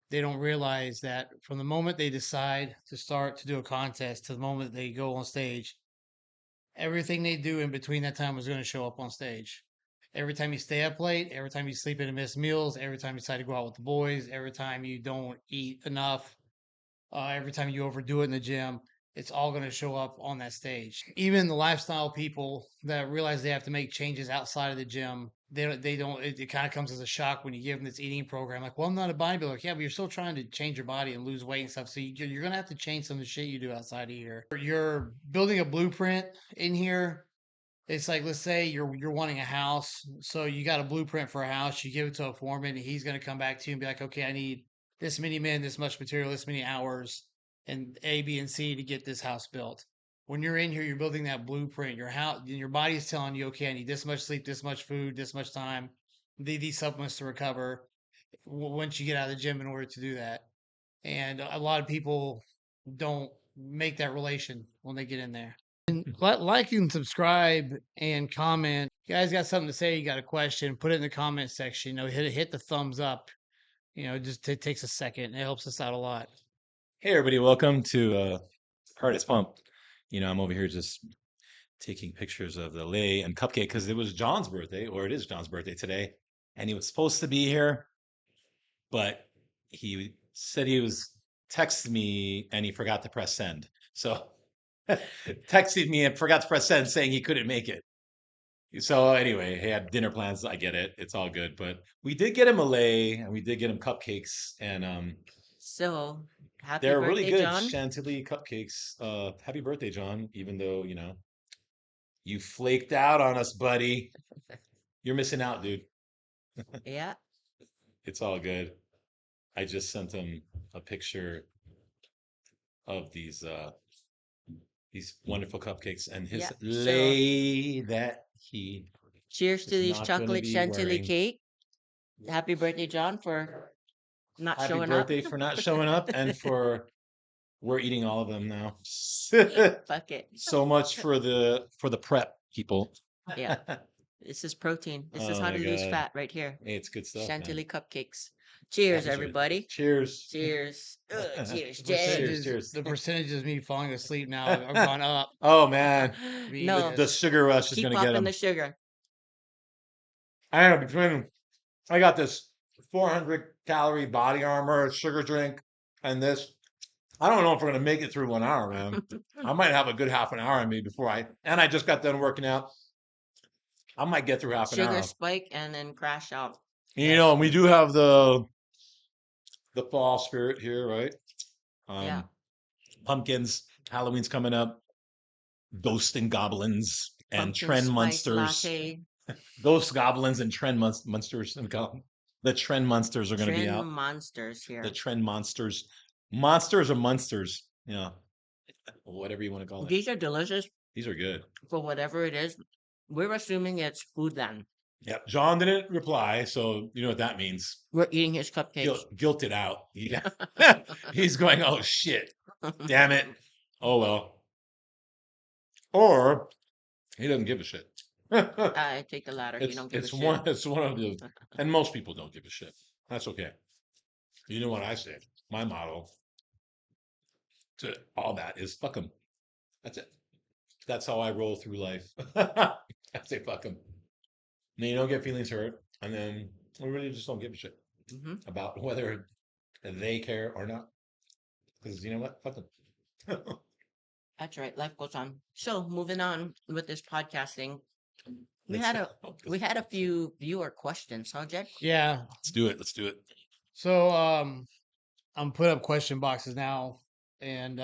they don't realize that from the moment they decide to start to do a contest to the moment they go on stage, everything they do in between that time is going to show up on stage. Every time you stay up late, every time you sleep in and miss meals, every time you decide to go out with the boys, every time you don't eat enough, every time you overdo it in the gym, it's all going to show up on that stage. Even the lifestyle people that realize they have to make changes outside of the gym, they don't. It kind of comes as a shock when you give them this eating program. Like, well, I'm not a bodybuilder. Like, yeah, but you're still trying to change your body and lose weight and stuff. So you're going to have to change some of the shit you do outside of here. You're building a blueprint in here. It's like, let's say you're wanting a house, so you got a blueprint for a house. You give it to a foreman, and he's going to come back to you and be like, okay, I need this many men, this much material, this many hours, and A, B, and C to get this house built. When you're in here, you're building that blueprint. Your house, your body is telling you, okay, I need this much sleep, this much food, this much time, these supplements to recover. Once you get out of the gym, in order to do that, and a lot of people don't make that relation when they get in there. And like and subscribe and comment. You guys got something to say? You got a question? Put it in the comment section. Hit the thumbs up. Just it takes a second. It helps us out a lot. Hey everybody, welcome to Hardest Pump. I'm over here just taking pictures of the lay and cupcake because it was John's birthday, or it is John's birthday today, and he was supposed to be here, but he said he was texting me and he forgot to press send. So texted me and forgot to press send saying he couldn't make it. So anyway, he had dinner plans. I get it. It's all good. But we did get him a lay and we did get him cupcakes and So, happy they're really birthday, good John. chantilly cupcakes. Happy birthday, John. Even though, you flaked out on us, buddy. You're missing out, dude. Yeah. It's all good. I just sent him a picture of these wonderful cupcakes and his Yeah. So, lei that he cheers to is these not going to chocolate be chantilly wearing. cake. Happy birthday, John, for not Happy showing up. birthday for not showing up and for we're eating all of them now. Fuck it. So much for the prep, people. Yeah. This is protein. This is Oh how my to lose God. fat right here. Hey, it's good stuff, man. Chantilly cupcakes. Cheers, These are everybody. cheers. Cheers. Cheers, The Jay. Cheers, percentages, cheers. the percentages of me falling asleep now have gone up Oh man, via No, the this. sugar rush is keep gonna get popping the them. sugar. I know I got this 400 calorie body armor sugar drink and this. I don't know if we're gonna make it through 1 hour, man. I might have a good half an hour on me before I just got done working out. I might get through half an Sugar hour. spike and then crash out. And we do have the fall spirit here, right? Yeah. Pumpkins, Halloween's coming up, ghosts and goblins and Pumpkin trend spice monsters. latte. Ghost goblins and trend monsters. The trend monsters are going to be Trend out. monsters The here. trend monsters. Monsters or monsters. Whatever you want to call it. These are delicious These are good. for whatever it is. We're assuming it's food then. Yep. John didn't reply, so you know what that means. We're eating his cupcakes. Guilted out. Yeah. He's going, oh shit. Damn it. Oh well. Or he doesn't give a shit. I take the latter. You don't give a shit. It's one of the, and most people don't give a shit. That's okay. You know what I say? My motto to all that is fuck them. That's it. That's how I roll through life. I say fuck them. Then you don't get feelings hurt, and then we really just don't give a shit about whether they care or not. Because you know what? Fuck them. That's right. Life goes on. So moving on with this podcasting, we had a few viewer questions, huh, Jed? Yeah. Let's do it. Let's do it. So I'm putting up question boxes now, and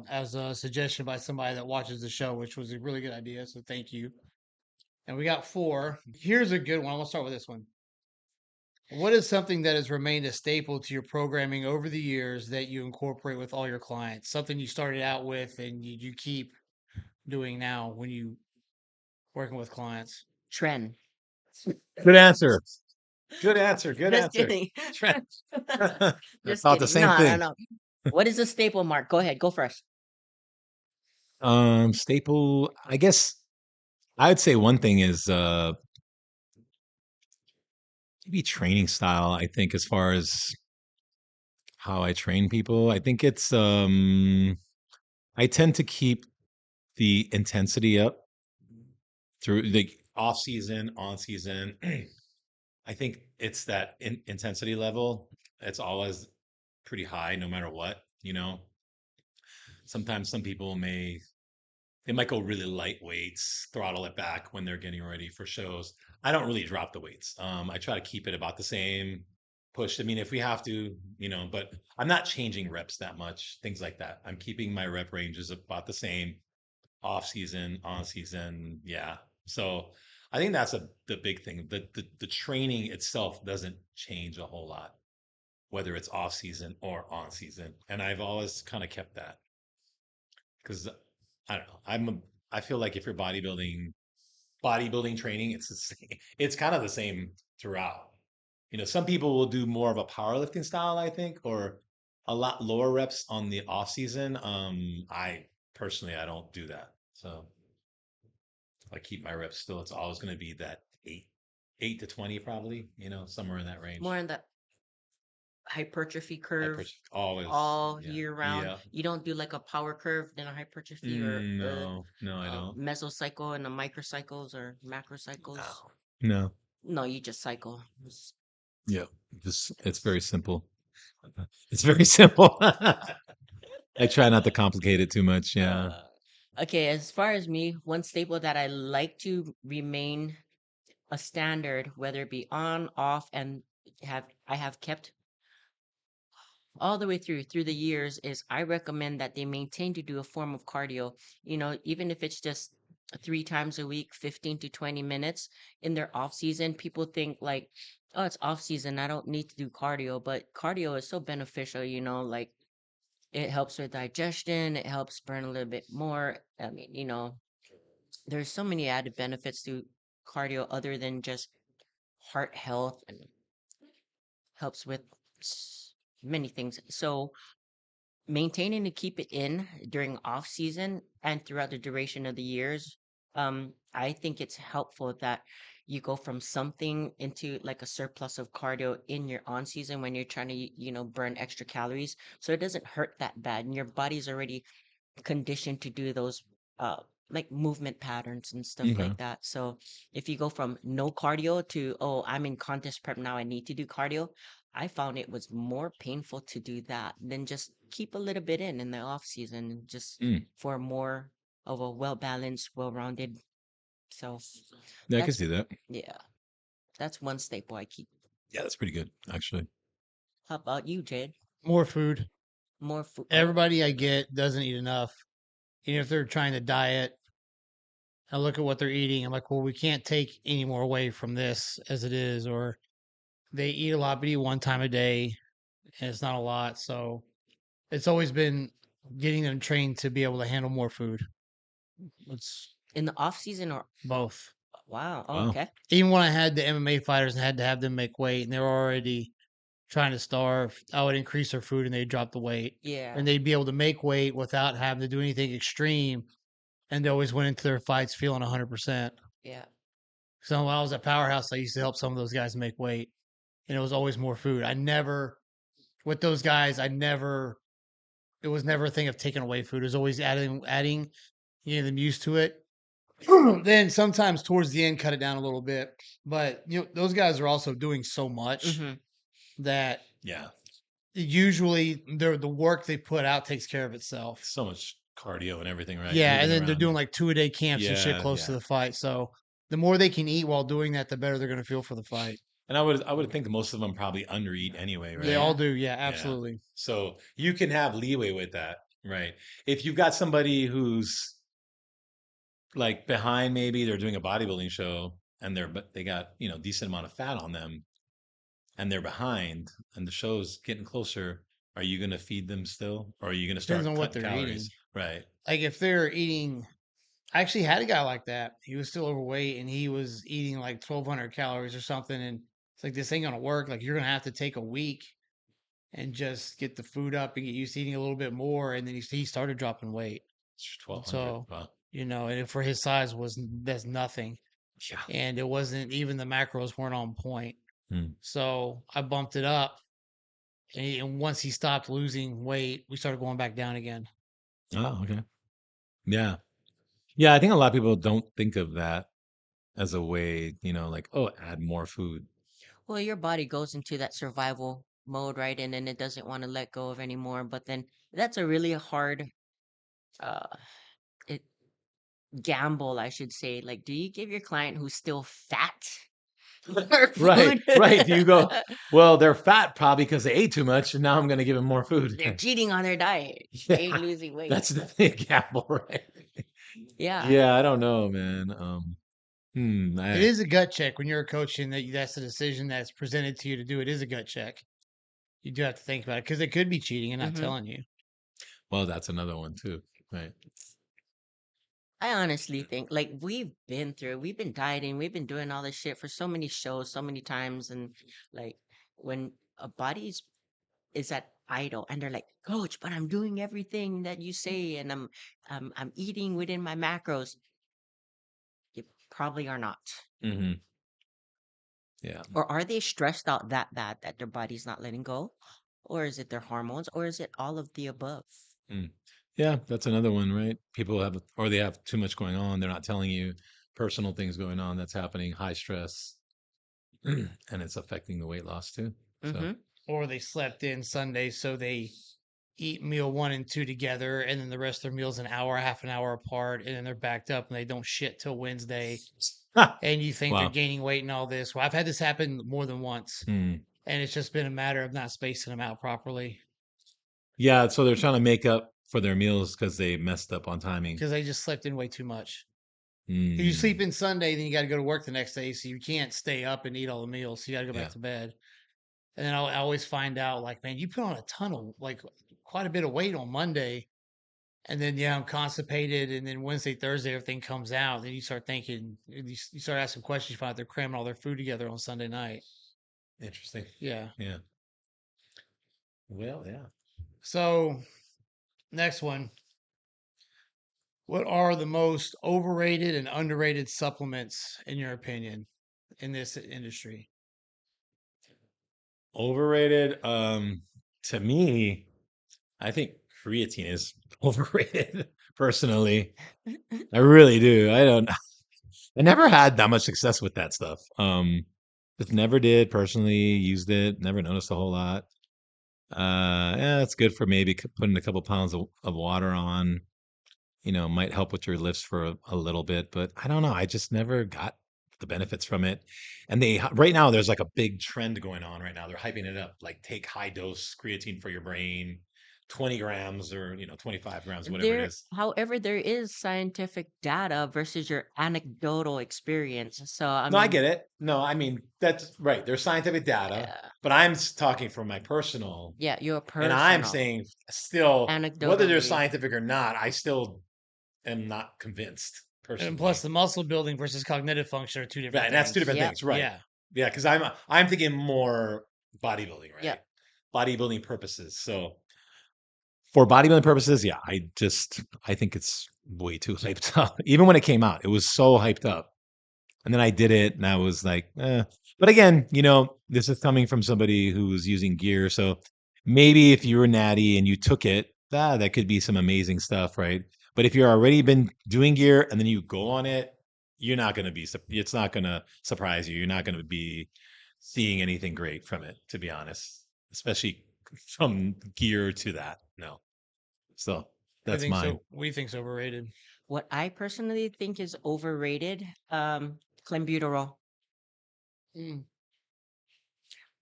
as a suggestion by somebody that watches the show, which was a really good idea. So thank you. And we got 4. Here's a good one. I'm gonna start with this one. What is something that has remained a staple to your programming over the years that you incorporate with all your clients? Something you started out with and you keep doing now when you working with clients? Trend. Good answer. Good answer. Good Just answer. kidding. Trent. I Just thought the kidding. same No, thing. no, no. What is a staple, Mark? Go ahead. Go first. Staple. I guess I'd say one thing is maybe training style. I think as far as how I train people. I think it's I tend to keep the intensity up through the off season, on season. I think it's that intensity level. It's always pretty high, no matter what. Sometimes some people they might go really light weights, throttle it back when they're getting ready for shows. I don't really drop the weights. I try to keep it about the same. Push. I mean, if we have to, but I'm not changing reps that much. Things like that. I'm keeping my rep ranges about the same. Off season, on season, yeah. So I think that's the big thing. The training itself doesn't change a whole lot, whether it's off season or on season. And I've always kind of kept that because I don't know. I feel like if you're bodybuilding training, it's the same, it's kind of the same throughout. Some people will do more of a powerlifting style, I think, or a lot lower reps on the off season. I personally I don't do that. So I keep my reps still. It's always going to be that 8 to 20 probably, somewhere in that More range. in the hypertrophy curve Hypertrophy always, all yeah, year round. yeah. You don't do like a power curve, then a hypertrophy, or No, no, I don't. mesocycle and the microcycles or macrocycles. No, no. No, you just cycle. Yeah, just it's very simple. It's very simple. I try not to complicate it too much. Yeah. Uh, okay, as far as me, one staple that I like to remain a standard, whether it be on, off, and I have kept all the way through the years, is I recommend that they maintain to do a form of cardio. Even if it's just 3 times a week, 15 to 20 minutes in their off season. People think like, oh, it's off season, I don't need to do cardio, but cardio is so beneficial. Like it helps with digestion, it helps burn a little bit more. I mean, there's so many added benefits to cardio other than just heart health, and helps with many things. So maintaining to keep it in during off season and throughout the duration of the years, I think it's helpful that you go from something into like a surplus of cardio in your on season when you're trying to burn extra calories, so it doesn't hurt that bad and your body's already conditioned to do those uh like movement patterns and stuff Okay. like that. So if you go from no cardio to, oh, I'm in contest prep now, I need to do cardio, I found it was more painful to do that than just keep a little bit in the off season, just Mm. for more of a well balanced, well rounded self. Yeah, I can That's see that. Yeah, that's one staple I keep. Yeah, that's pretty good, actually. How about you, Jade? More food. More food? Oh, Everybody I get doesn't eat enough. Even if they're trying to diet, I look at what they're eating. I'm like, well, we can't take any more away from this as it is. Or they eat a lot, but eat one time a day, and it's not a lot. So it's always been getting them trained to be able to handle more food. It's in the off season or both. wow? Oh, Wow. okay. Even when I had the MMA fighters and had to have them make weight, and they were already trying to starve, I would increase their food and they'd drop the weight. Yeah, And they'd be able to make weight without having to do anything extreme. And they always went into their fights feeling 100%. yeah. So when I was at Powerhouse, I used to help some of those guys make weight. And it was always more food. With those guys, it was never a thing of taking away food. It was always adding, getting them used to it. Then sometimes towards the end, cut it down a little bit. But, those guys are also doing so much Mm-hmm. that Yeah. usually the work they put out takes care of itself. So much cardio and everything, right? Yeah, and Moving then they're around. doing Yeah. like 2-a-day camps and shit Yeah, close to yeah. the fight. So the more they can eat while doing that, the better they're going to feel for the fight. And I would think most of them probably undereat anyway, They all right? Yeah. do. Yeah, Yeah. absolutely. So you can have leeway with that, right? If you've got somebody who's like behind, maybe they're doing a bodybuilding show and they got, decent amount of fat on them and they're behind and the show's getting closer, are you going to feed them still or are you going to Depends start on what cutting they're eating. calories? Right. Like if they're eating, I actually had a guy like that. He was still overweight and he was eating like 1,200 calories or something. And it's like, this ain't going to work. Like you're going to have to take a week and just get the food up and get used to eating a little bit more. And then he started dropping weight. It's And 1,200. so, Wow. and for his size that's nothing. Yeah. And it wasn't even the macros weren't on point. Hmm. So I bumped it up And once he stopped losing weight, we started going back down again. Oh, okay. Yeah. Yeah, I think a lot of people don't think of that as a way, like, oh, add more food. Well, your body goes into that survival mode, right? And then it doesn't want to let go of anymore. But then that's a really hard uh it gamble, I should say. Like, do you give your client who's still fat more Right, food? right. Do you go, well, they're fat probably because they ate too much, and now I'm going to give them more food. They're cheating on their diet. They Yeah, ain't losing weight. that's definitely a gamble, right? Yeah. Yeah, I don't know, man. It I is a gut check when you're a coach and that's the decision that's presented to you to do. It is a gut check. You do have to think about it because it could be cheating and not Mm-hmm. telling you. well, that's another one too, right? I honestly think like we've been dieting, we've been doing all this shit for so many shows, so many times, and like when a body's is at idle and they're like, Coach, but I'm doing everything that you say and I'm eating within my macros. You probably are not. Hmm. Yeah. Or are they stressed out that bad that their body's not letting go? Or is it their hormones? Or is it all of the above? Mm. Yeah, that's another one, right? People have, or they have too much going on. They're not telling you personal things going on that's happening, high stress, and it's affecting the weight loss too. So, Mm-hmm. Or they slept in Sunday, so they eat meal 1 and 2 together, and then the rest of their meals an hour, half an hour apart, and then they're backed up and they don't shit till Wednesday. And you think they're wow. gaining weight and all this. Well, I've had this happen more than once, Mm. and it's just been a matter of not spacing them out properly Yeah, so they're trying to make up for their meals because they messed up on timing. because they just slept in way too much. If you sleep Mm. in Sunday, then you got to go to work the next day, so you can't stay up and eat all the meals. So you got to go back Yeah. to bed. And then I always find out, like, man, you put on a ton of, like, quite a bit of weight on Monday. And then, yeah, I'm constipated. And then Wednesday, Thursday, everything comes out. Then you start thinking, you start asking questions. You find out they're cramming all their food together on Sunday night. Interesting. Yeah. Yeah. Well, yeah. So, next one. What are the most overrated and underrated supplements, in your opinion, in this industry? Overrated. To me, I think creatine is overrated personally. I really do. I don't I never had that much success with that stuff. Just never did personally, used it, never noticed a whole lot. Yeah, it's good for maybe putting a couple pounds of water on, might help with your lifts for a little bit, but I don't know. I just never got the benefits from it. And right now there's like a big trend going on right now. They're hyping it up, like take high dose creatine for your brain, 20 grams or 25 grams, whatever it There, is. however, there is scientific data versus your anecdotal experience. So, I No, I mean, get it. No, I mean that's right. There's scientific data, yeah, but I'm talking from my personal, yeah, your and I'm personal, saying still, whether they're anecdotally. scientific or not, I still am not convinced And plus, personally. the muscle building versus cognitive function are two Right, different and that's two different things. Yep, things, right? Yeah. Yeah, because I'm thinking more bodybuilding, right? yep. Bodybuilding purposes. So for bodybuilding purposes, yeah, I think it's way too hyped up. Even when it came out, it was so hyped up. And then I did it and I was like, eh. But again, this is coming from somebody who was using gear. So maybe if you were natty and you took it, that could be some amazing stuff, right? But if you're already been doing gear and then you go on it, you're not going to be, it's not going to surprise you. You're not going to be seeing anything great from it, to be honest, especially from gear to that. No. So I that's think mine. so. We think's overrated. What I personally think is overrated, clenbuterol. Mm.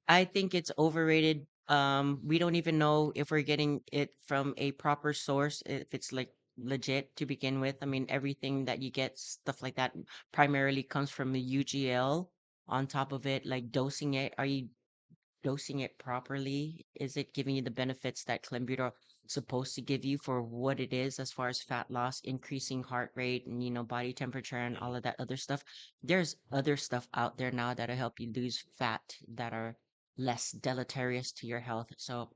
I think it's overrated. We don't even know if we're getting it from a proper source, if it's like legit to begin with. I mean, everything that you get, stuff like that, primarily comes from the UGL. On top of it, like dosing it, are you dosing it properly? Is it giving you the benefits that clenbuterol is supposed to give you for what it is as far as fat loss, increasing heart rate, and body temperature and all of that other stuff? There's other stuff out there now that'll help you lose fat that are less deleterious to your health. So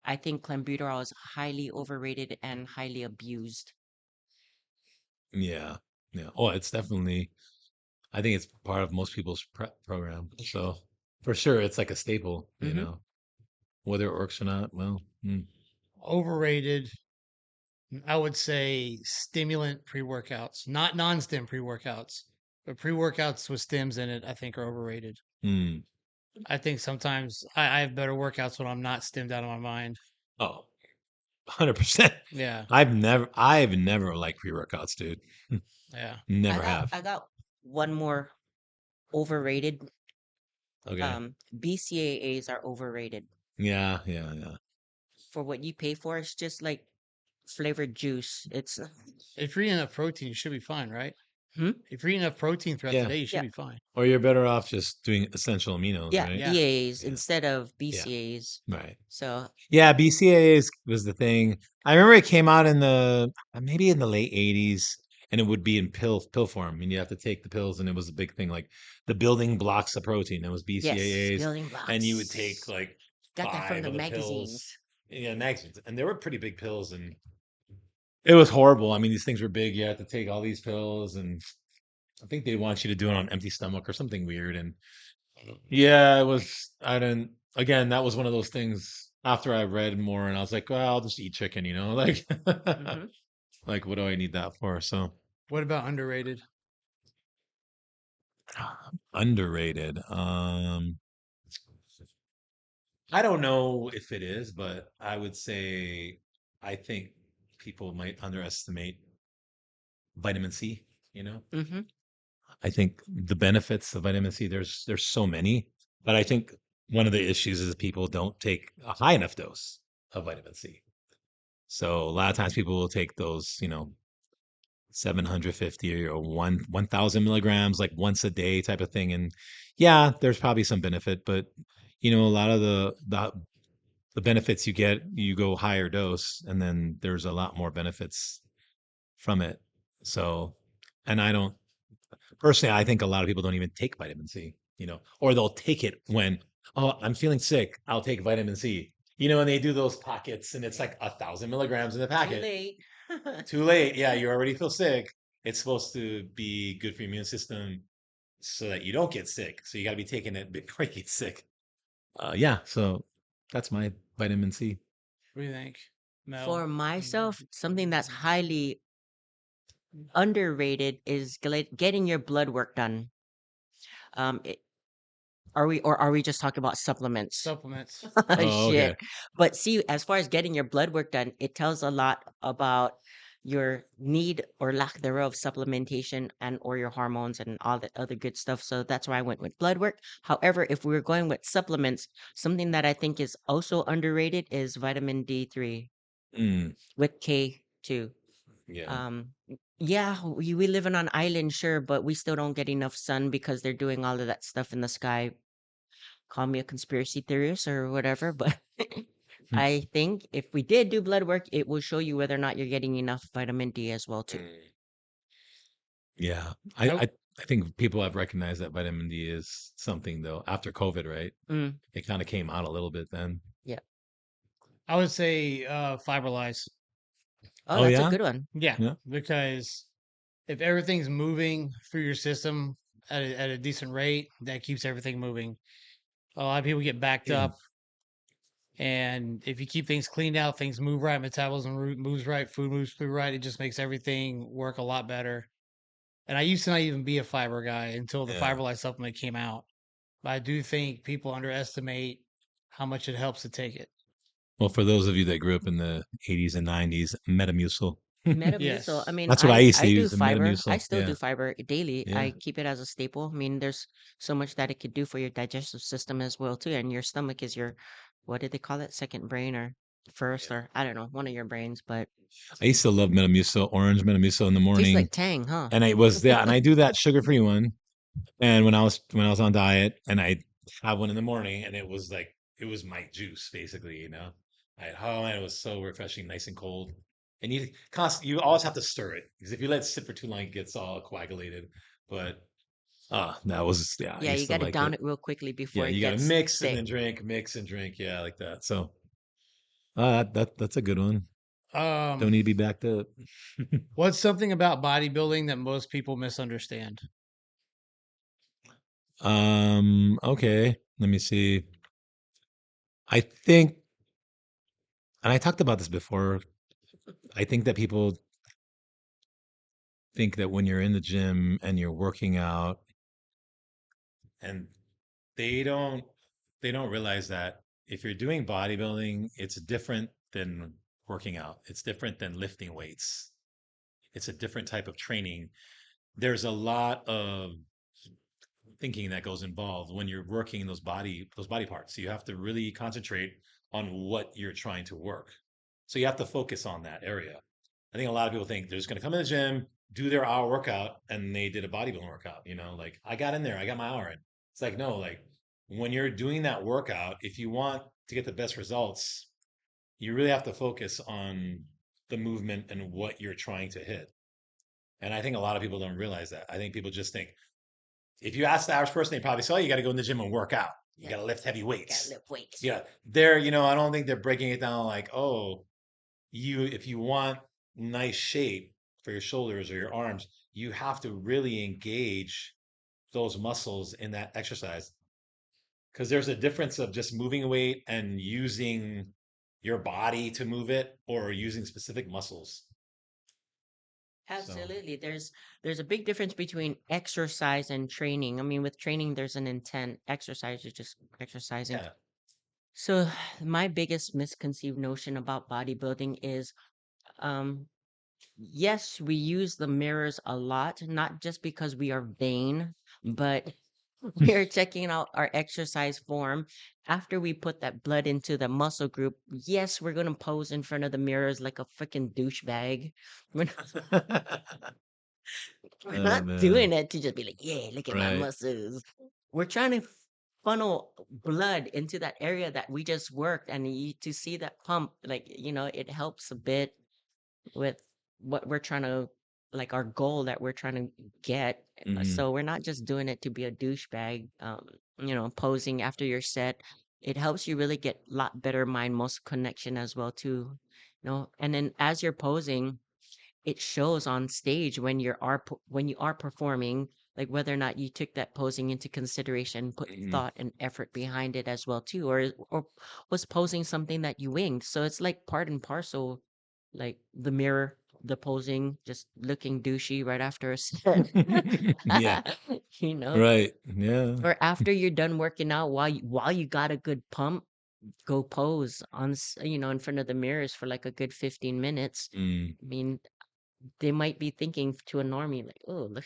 I think clenbuterol is highly overrated and highly abused. Yeah. Yeah. Oh, it's definitely, I think it's part of most people's prep program. So for sure, it's like a staple, Hmm. Whether it works or not, well, Overrated. I would say stimulant pre-workouts, not non-stim pre-workouts, but pre-workouts with stims in it. I think are overrated. mm. I think sometimes I have better workouts when I'm not stimmed out of my mind. Oh, 100%. Yeah, I've never liked pre-workouts, dude. yeah. I Never got have. I got one more overrated. Okay. BCAAs are overrated Yeah, yeah, yeah. for what you pay for. It's just like flavored juice. It's If you're eating enough protein, you should be fine, right? hmm? If you're eating enough protein throughout the Yeah. day, you should Yeah, be fine. Or you're better off just doing essential aminos, yeah, right? Yeah. EAs Yeah. instead of Yeah. BCAs. Right. So Yeah, BCAAs was the thing. I remember it came out in the maybe in the late 80s, and it would be in pill form. And you have to take the pills, and it was a big thing, like the building blocks of protein. It was yes, BCAAs, building and you would take blocks. like Got that from 5 the of the pills. magazines. Yeah, magazines. And they were pretty big pills, and it was horrible. I mean, these things were big. You had to take all these pills, and I think they want you to do it on empty stomach or something weird. And yeah, it was. I didn't. Again, that was one of those things. After I read more, and I was like, well, I'll just eat chicken, like, Hmm. like, what do I need that for? So What about underrated? underrated. I don't know if it is, but I would say I think people might underestimate vitamin C. You know, Hmm. I think the benefits of vitamin C, there's so many, but I think one of the issues is people don't take a high enough dose of vitamin C. So a lot of times people will take those, 750 or 1,000 milligrams like once a day type of thing. And yeah, there's probably some benefit, but a lot of the benefits you get, you go higher dose, and then there's a lot more benefits from it. So, and I don't personally, I think a lot of people don't even take vitamin C, or they'll take it when, oh, I'm feeling sick, I'll take vitamin C, and they do those pockets, and it's like 1,000 milligrams in the Too packet. late. Too late. Yeah, you already feel sick. It's supposed to be good for your immune system so that you don't get sick. So you got to be taking it before you get sick. Yeah. So that's my vitamin C. What do you think, Mel? For myself, something that's highly underrated is getting your blood work done. Um, it, are we just talking about supplements? Supplements. Oh, okay. Shit. But see, as far as getting your blood work done, it tells a lot about your need or lack thereof supplementation and or your hormones and all that other good stuff. So that's why I went with blood work. However, if we were going with supplements, something that I think is also underrated is vitamin D3 Mm, with K2. yeah. Yeah, we live on an island, sure, but we still don't get enough sun because they're doing all of that stuff in the sky. Call me a conspiracy theorist or whatever, but Hmm. I think if we did do blood work, it will show you whether or not you're getting enough vitamin D as well too. Mm, yeah. I, Nope. I I think people have recognized that vitamin D is something though after COVID, right? Mm, It kind of came out a little bit then. yeah. I would say fiber lies. Oh, Oh that's a yeah. good one. Yeah, Yeah. because if everything's moving through your system at a decent rate, that keeps everything moving. A lot of people get backed Yeah. up, and if you keep things cleaned out, things move right, metabolism moves right, food moves through right, it just makes everything work a lot better. And I used to not even be a fiber guy until the Yeah. fiber light supplement came out. But I do think people underestimate how much it helps to take it. Well, for those of you that grew up in the 80s and 90s, Metamucil. Metamucil. I Yes. mean, That's what I used to I do use, the fiber. I Metamucil. still do Yeah. fiber daily. Yeah. I keep it as a staple. I mean, there's so much that it could do for your digestive system as well too. And your stomach is your, what did they call it? Second brain or first Yeah. or I don't know, one of your brains, but I used to love Metamucil, orange Metamucil in the tastes morning. like Tang, huh? And I was yeah, and I do that sugar-free one. And when I was on diet, and I have one in the morning, and it was my juice basically, oh man, it was so refreshing, nice and cold. And you always have to stir it because if you let it sit for too long, it gets all coagulated. But that was yeah, I Yeah, you used to got to like down it. it real quickly before Yeah, it you gotta gets mix and thick. then drink, mix and drink, yeah, like that. So that's a good one. Don't Um, need to be backed up. what's something about bodybuilding that most people misunderstand? Okay, let me see. I think, and I talked about this before, I think that people think that when you're in the gym and you're working out and they don't they don't realize that if you're doing bodybuilding, it's different than working out. It's different than lifting weights. It's a different type of training. There's a lot of thinking that goes involved when you're working those body parts. So you have to really concentrate on what you're trying to work. So you have to focus on that area. I think a lot of people think they're just going to come in the gym, do their hour workout, and they did a bodybuilding workout. Like I got in there, I got my hour in. It's like no, like when you're doing that workout, if you want to get the best results, you really have to focus on the movement and what you're trying to hit. And I think a lot of people don't realize that. I think people just think if you ask the average person, they probably say, "Oh, you got to go in the gym and work out. You Yeah, got to lift heavy gotta weights." lift weights. Yeah, I don't think they're breaking it down like, "Oh, if you want nice shape for your shoulders or your arms, you have to really engage those muscles in that exercise." Because there's a difference of just moving a weight and using your body to move it or using specific muscles. So, Absolutely. There's a big difference between exercise and training. I mean, with training, there's an intent. Exercise, you're just exercising. yeah. So my biggest misconceived notion about bodybuilding is, um, yes, we use the mirrors a lot, not just because we are vain, but we are checking out our exercise form. After we put that blood into the muscle group, yes, we're gonna pose in front of the mirrors like a freaking douchebag. We're we're Oh not man. doing it to just be like, yeah, look at my Right. muscles. We're trying to funnel blood into that area that we just worked, and to see that pump, like, it helps a bit with what we're trying to, like, our goal that we're trying to get. Hmm. So we're not just doing it to be a douchebag, posing after your set. It helps you really get a lot better mind muscle connection as well too. And then as you're posing, it shows on stage when you are performing, like whether or not you took that posing into consideration, put Hmm. thought and effort behind it as well too, or was posing something that you winged. So it's like part and parcel, like the mirror, the posing, just looking douchey right after a set. Yeah. you know Right. Yeah. or after you're done working out, while you got a good pump, go pose in front of the mirrors for like a good 15 minutes. Mm. I mean, they might be thinking to a normie like, "Oh, look,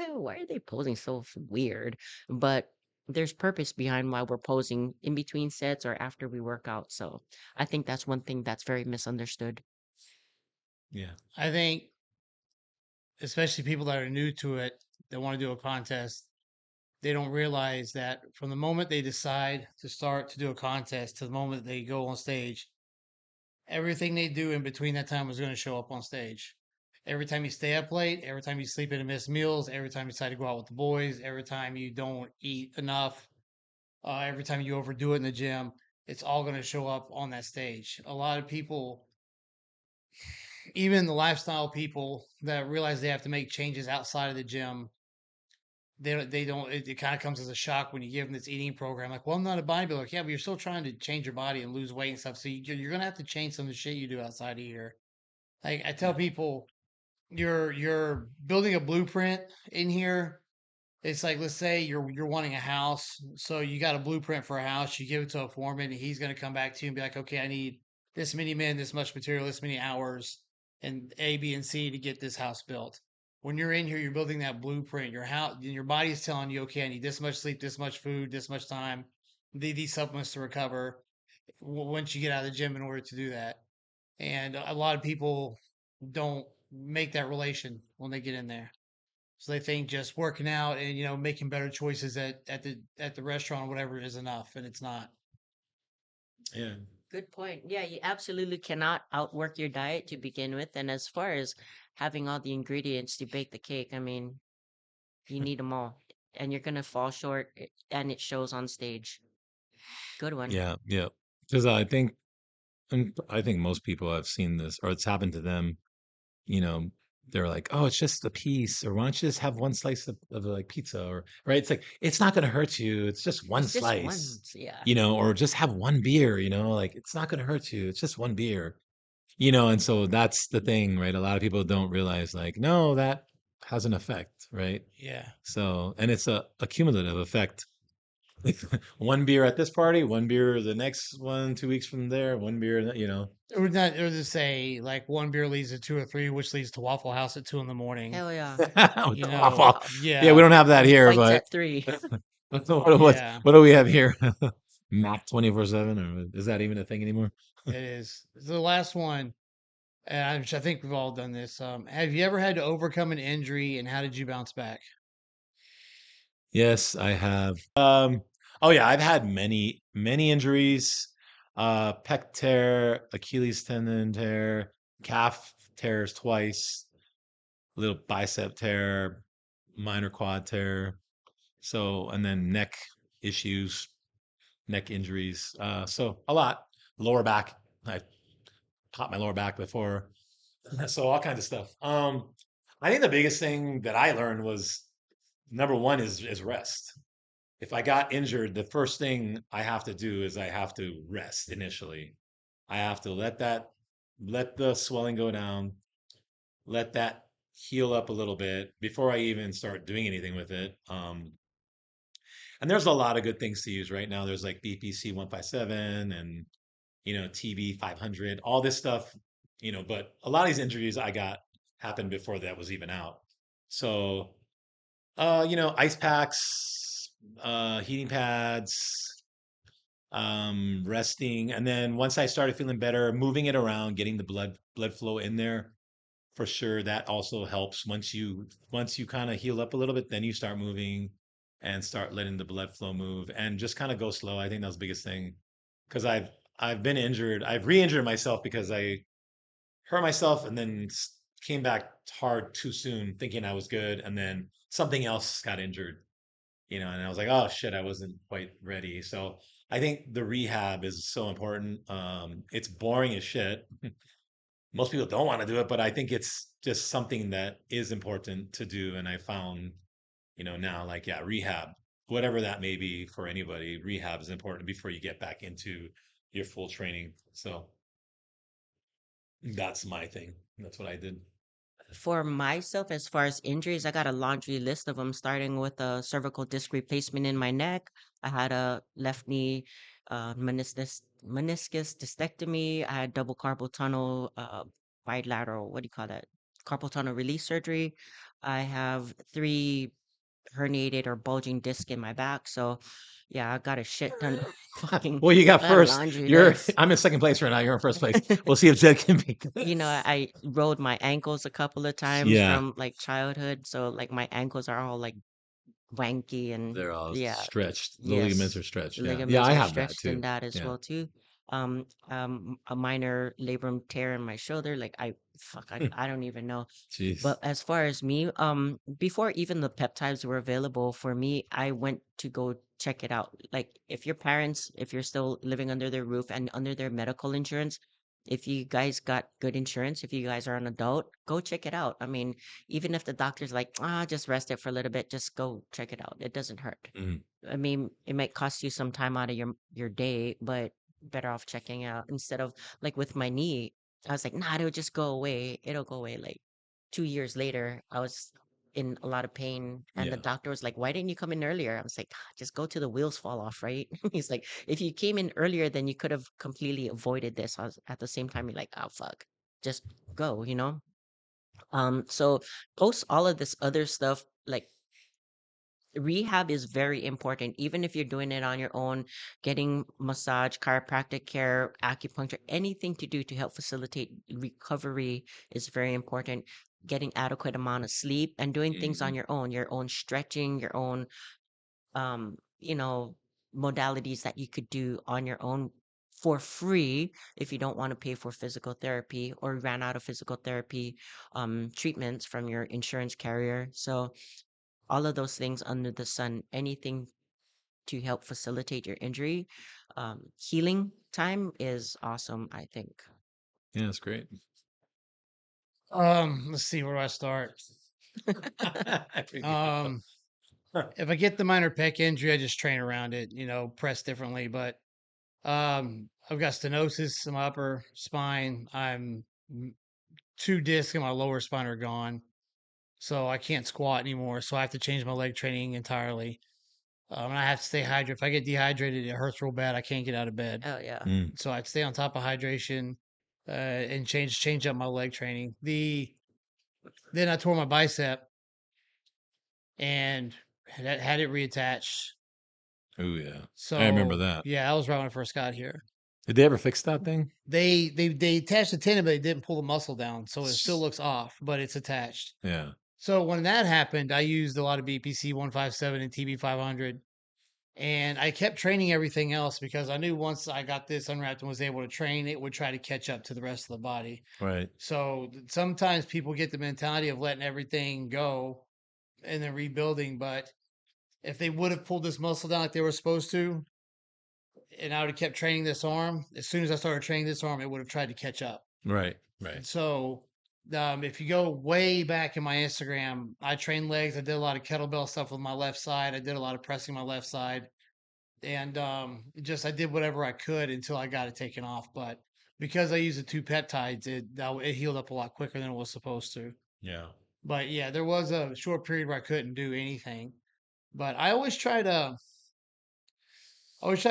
why are they posing so weird?" But there's purpose behind why we're posing in between sets or after we work out. So I think that's one thing that's very misunderstood. Yeah. I think, especially people that are new to it, that want to do a contest, they don't realize that from the moment they decide to start to do a contest to the moment they go on stage, everything they do in between that time is going to show up on stage. Every time you stay up late, every time you sleep in and miss meals, every time you decide to go out with the boys, every time you don't eat enough, every time you overdo it in the gym, it's all going to show up on that stage. A lot of people, even the lifestyle people that realize they have to make changes outside of the gym, they don't it kind of comes as a shock when you give them this eating program like, well, I'm not a bodybuilder. Like, yeah, but you're still trying to change your body and lose weight and stuff, so you're gonna have to change some of the shit you do outside of here. Like, I tell Yeah. people, you're building a blueprint in here. It's like, let's say you're wanting a house, so you got a blueprint for a house. You give it to a foreman, and he's going to come back to you and be like, "Okay, I need this many men, this much material, this many hours, and A, B, and C to get this house built." When you're in here, you're building that blueprint. Your house, your body's telling you, "Okay, I need this much sleep, this much food, this much time, these supplements to recover." Once you get out of the gym, in order to do that, and a lot of people don't make that relation when they get in there. So they think just working out and making better choices at the restaurant or whatever is enough, and it's not. Yeah. Good point. Yeah, you absolutely cannot outwork your diet to begin with. And as far as having all the ingredients to bake the cake, I mean, you need them all. And you're going to fall short, and it shows on stage. Good one. Yeah. Yeah. Because I think most people have seen this, or it's happened to them. You know, they're like, oh, it's just a piece, or why don't you just have one slice of like pizza, or right? It's like it's not going to hurt you. It's just one It's just slice, once, yeah. or just have one beer. Like it's not going to hurt you. It's just one beer, and so that's the thing, right? A lot of people don't realize, like, no, that has an effect, right? Yeah. So, and it's a cumulative effect. One beer at this party, one beer the next one, 2 weeks from there, one beer. It would not. It would just say like one beer leads to two or three, which leads to Waffle House at 2 in the morning. Hell yeah. With You the know. waffle. Yeah, we Yeah. don't have that And here, fights but at 3. Yeah. what do we have here? Mac 24/7, or is that even a thing anymore? It is. The last one, which I think we've all done this. Have you ever had to overcome an injury, and how did you bounce back? Yes, I have. Oh yeah, I've had many, many injuries. Pec tear, Achilles tendon tear, calf tears twice, little bicep tear, minor quad tear. So, and then neck issues, neck injuries. So a lot. Lower back. I popped my lower back before. So all kinds of stuff. I think the biggest thing that I learned was number one is rest. If I got injured, the first thing I have to do is I have to rest initially. I have to let the swelling go down, let that heal up a little bit before I even start doing anything with it. And there's a lot of good things to use right now. There's like BPC 157 and TB 500, all this stuff. But a lot of these injuries I got happened before that was even out. So, ice packs, heating pads, resting, and then once I started feeling better, moving it around, getting the blood flow in there for sure. That also helps. Once you kind of heal up a little bit, then you start moving and start letting the blood flow move and just kind of go slow. I think that's the biggest thing because I've been injured. I've re-injured myself because I hurt myself and then came back hard too soon, thinking I was good, and then something else got injured. And I was like, oh shit, I wasn't quite ready. So I think the rehab is so important. It's boring as shit. Most people don't want to do it, but I think it's just something that is important to do. And I found, now, like, yeah, rehab, whatever that may be for anybody, rehab is important before you get back into your full training. So that's my thing. That's what I did. For myself, as far as injuries, I got a laundry list of them, starting with a cervical disc replacement in my neck. I had a left knee meniscus discectomy. I had double carpal tunnel, bilateral, what do you call that? Carpal tunnel release surgery. I have 3 herniated or bulging disc in my back. So, yeah, I got a shit ton of fucking Well, you got first. laundry list. I'm in second place right now. You're in first place. We'll see if Jed can beat I rolled my ankles a couple of times Yeah, from like childhood, so like my ankles are all like wanky and they're all yeah, stretched. The ligaments yes, are stretched. Yeah, yeah, ligaments I are have that stretched in too. that as Yeah. well too. A minor labrum tear in my shoulder, like I don't even know. Jeez. But as far as me, before even the peptides were available for me, I went to go check it out. Like if you're still living under their roof and under their medical insurance, if you guys got good insurance, if you guys are an adult, go check it out. I mean, even if the doctor's like, just rest it for a little bit, just go check it out. It doesn't hurt. Mhm. I mean, it might cost you some time out of your day, but better off checking out instead of like with my knee. I was like, nah, it'll just go away. It'll go away. Like 2 years later, I was in a lot of pain, and the Yeah. doctor was like, "Why didn't you come in earlier?" I was like, "Just go till the wheels fall off, right?" He's like, "If you came in earlier, then you could have completely avoided this." I was at the same time, you're like, "Oh fuck, just go," you know. So post all of this other stuff, like rehab is very important even if you're doing it on your own, getting massage, chiropractic care, acupuncture, anything to do to help facilitate recovery is very important. Getting adequate amount of sleep and doing things on Mhm. your own stretching, your own um you know modalities that you could do on your own for free if you don't want to pay for physical therapy or ran out of physical therapy treatments from your insurance carrier. So all of those things under the sun, anything to help facilitate your injury. Healing time is awesome, I think. Yeah, that's great. Let's see, where do I start? There you go. Um, if I get the minor pec injury, I just train around it, press differently. But I've got stenosis in my upper spine. Two discs in my lower spine are gone, so I can't squat anymore. So I have to change my leg training entirely. And I have to stay hydrated. If I get dehydrated, it hurts real bad. I can't get out of bed. Oh yeah. Mm, So I have to stay on top of hydration, and change up my leg training. Then I tore my bicep and had it reattached. oh yeah, I remember So that. yeah, that was right when I first got here. Did they ever fix that thing? They attached the tendon, but they didn't pull the muscle down, so it still S- looks off, but it's attached. Yeah, So when that happened, I used a lot of BPC 157 and TB 500, and I kept training everything else because I knew once I got this unwrapped and was able to train, it would try to catch up to the rest of the body. right, So sometimes people get the mentality of letting everything go and then rebuilding, but if they would have pulled this muscle down like they were supposed to, and I would have kept training this arm, as soon as I started training this arm, it would have tried to catch up. right, right. So, if you go way back in my Instagram, I trained legs. I did a lot of kettlebell stuff with my left side. I did a lot of pressing my left side, and just I did whatever I could until I got it taken off. But because I used the two peptides, it healed up a lot quicker than it was supposed to. Yeah, But yeah, there was a short period where I couldn't do anything. But I always try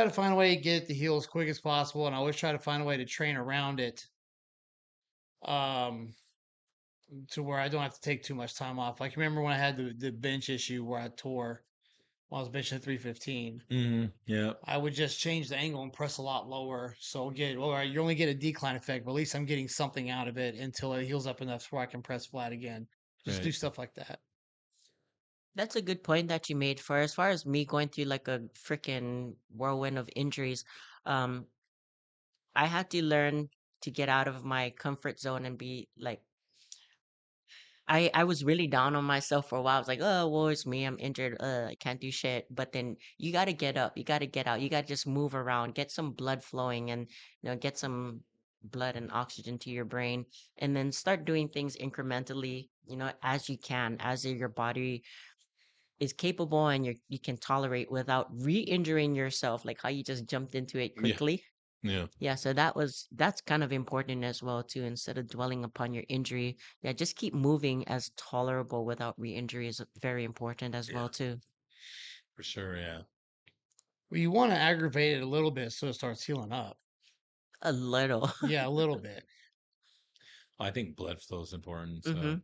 to find a way to get it to heal as quick as possible, and I always try to find a way to train around it, um, to where I don't have to take too much time off. Like remember when I had the bench issue where I tore when I was benching at 315. yeah, I would just change the angle and press a lot lower. So all right, you only get a decline effect, but at least I'm getting something out of it until it heals up enough where I can press flat again. Just do right. stuff like that. That's a good point that you made. For as far as me going through like a freaking whirlwind of injuries, um, I had to learn to get out of my comfort zone and be like I was really down on myself for a while. I was like, "Oh, woe is me. I'm injured. I can't do shit." But then you got to get up. You got to get out. You got to just move around, get some blood flowing, and get some blood and oxygen to your brain, and then start doing things incrementally. As you can, as your body is capable and you can tolerate without re-injuring yourself, like how you just jumped into it Yeah, quickly. yeah, Yeah, so that's kind of important as well too. Instead of dwelling upon your injury, yeah, just keep moving as tolerable without re-injury is very important as well yeah, too. for sure. Yeah. Well, you want to aggravate it a little bit so it starts healing up. A little. Yeah, a little bit. I think blood flow is important. hmm So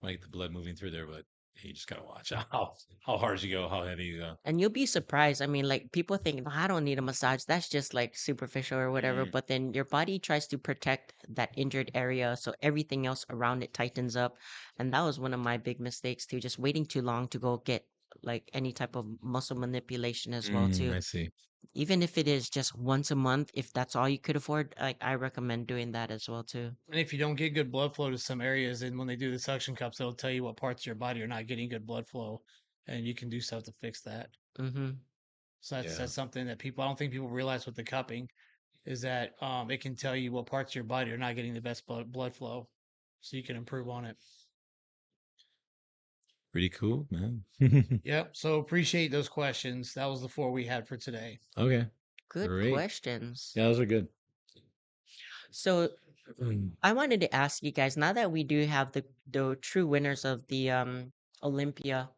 like the blood moving through there, but you just gotta watch how hard you go, how heavy you go. And you'll be surprised. I mean, like people think, "No, I don't need a massage. That's just like superficial or whatever." Mm, But then your body tries to protect that injured area, so everything else around it tightens up. And that was one of my big mistakes too, just waiting too long to go get like any type of muscle manipulation as well too. I see. Even if it is just once a month, if that's all you could afford, like I recommend doing that as well too. And if you don't get good blood flow to some areas, and when they do the suction cups, they'll tell you what parts of your body are not getting good blood flow, and you can do stuff to fix that. Mm-hmm. So that's Yeah, that's something that I don't think people realize with the cupping is that it can tell you what parts of your body are not getting the best blood flow, so you can improve on it. pretty cool, man. Yep. So appreciate those questions. That was the four we had for today. Okay, Good great. questions. Yeah, those are good. So Mm. I wanted to ask you guys, now that we do have the true winners of the Olympia,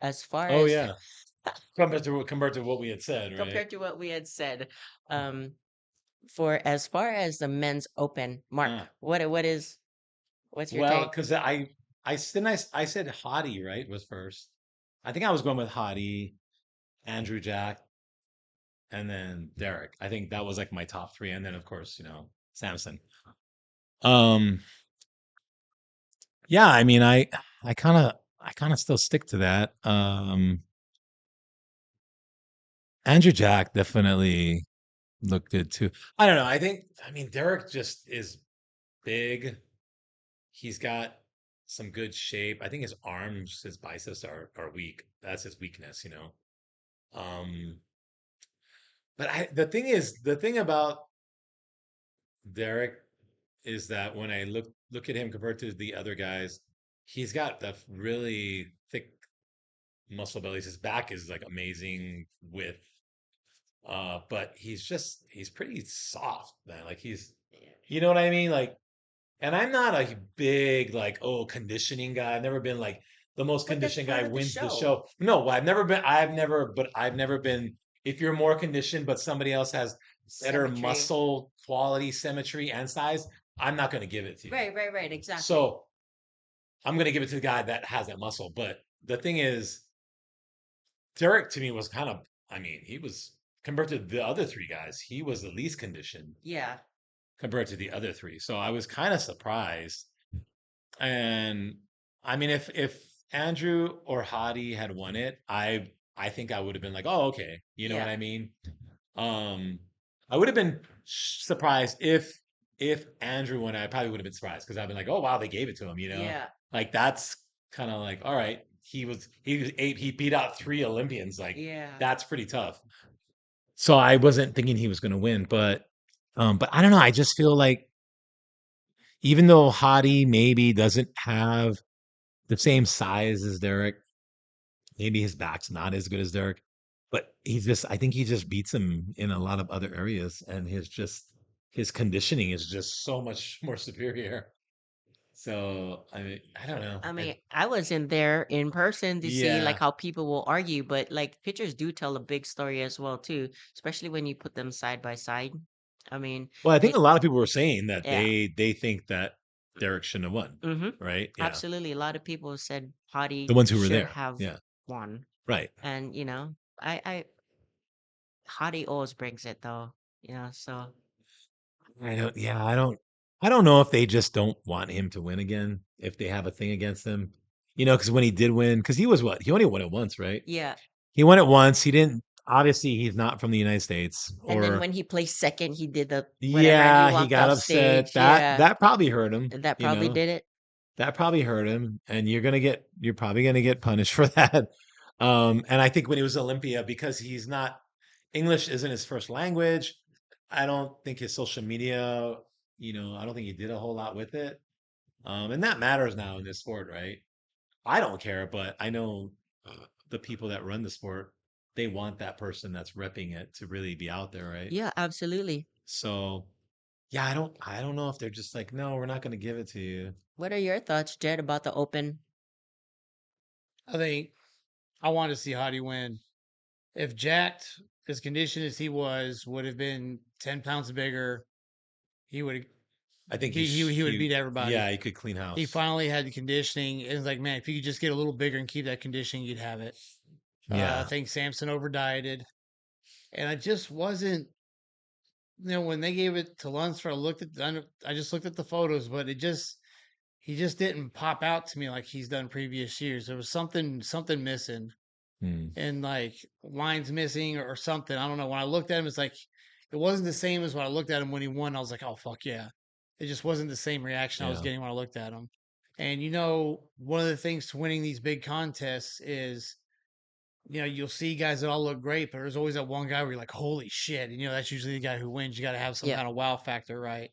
as far Oh as yeah, compared to what we had said, right? compared to what we had said, um, for as far as the men's open, Mark, Ah, what's your well, take? because I said Hottie, right, was first. I think I was going with Hottie, Andrew Jack, and then Derek. I think that was like my top three, and then of course, Samson. Um, yeah, I mean, I kind of still stick to that. Andrew Jack definitely looked good too. I don't know. I mean, Derek just is big. He's got some good shape. I think his arms, his biceps are weak. That's his weakness. Um, but the thing about Derek is that when I look at him compared to the other guys, he's got the really thick muscle bellies. His back is like amazing width. But he's pretty soft, man. Like you know what I mean? Like, and I'm not a big like, oh, conditioning guy. I've never been like the most But that's conditioned guy part of the wins the show. show. No, I've never been. If you're more conditioned, but somebody else has better Symmetry. muscle quality, symmetry, and size, I'm not going to give it to you. Right, exactly. So I'm going to give it to the guy that has that muscle. But the thing is, Derek to me was kind of, I mean, he was compared to the other three guys, he was the least conditioned Yeah. compared to the other three. So I was kind of surprised. And I mean, if Andrew or Hadi had won it, I think I would have been like, oh, okay, you know what Yeah. I mean? Um, I would have been surprised if Andrew won. I probably would have been surprised because I've been like, oh wow, they gave it to him. You know, Yeah. like that's kind of like, all right, he beat out three Olympians. Like Yeah. that's pretty tough. So I wasn't thinking he was going to win, but I don't know. I just feel like even though Hadi maybe doesn't have the same size as Derek, maybe his back's not as good as Derek, but I think he just beats him in a lot of other areas, and his conditioning is just so much more superior. So I mean, I don't know. I mean, I wasn't there in person to see like Yeah. how people will argue, but like pictures do tell a big story as well too, especially when you put them side by side. I mean, Well, I think a it, lot of people were saying that yeah. they think that Derek shouldn't have won, Mm-hmm. right? Yeah, Absolutely. A lot of people said the Hadi ones who were should there. have Yeah, won. right. And I Hadi always brings it though. So I don't. Yeah, I don't. I don't know if they just don't want him to win again. If they have a thing against him, because when he did win, because he was what he only won it once, right? yeah. He won it once. He didn't. Obviously, he's not from the United States, And then or when he placed second, he did the whatever and he yeah, he walked got off upset. stage. That Yeah. that probably hurt him. That You probably know, did it. that probably hurt him, and you're probably gonna get punished for that. And I think when he was Olympia, because he's not English isn't his first language. I don't think his social media, I don't think he did a whole lot with it. And that matters now in this sport, right? I don't care, but I know the people that run the sport, they want that person that's repping it to really be out there, right? Yeah, absolutely. So yeah, I don't know if they're just like, no, we're not going to give it to you. What are your thoughts, Jed, about the Open? I think I want to see Hadi win. If jacked, as conditioned as he was, would have been 10 pounds bigger, he would I think he would beat yeah, everybody. he could clean He house. finally had the conditioning. It was like, man, if you could just get a little bigger and keep that conditioning, you'd have it. I Yeah. think Samson over dieted, and I just wasn't. When they gave it to Lunsford, I just looked at the photos, but he just didn't pop out to me like he's done previous years. There was something missing, Hmm. and like lines missing or something. I don't know. When I looked at him, it's like it wasn't the same as when I looked at him when he won. I was like, oh fuck yeah! It just wasn't the same reaction I was Yeah. getting when I looked at him. And one of the things to winning these big contests is you'll see guys that all look great, but there's always that one guy where you're like, holy shit. And that's usually the guy who wins. You got to have some Yep. kind of wow factor, right?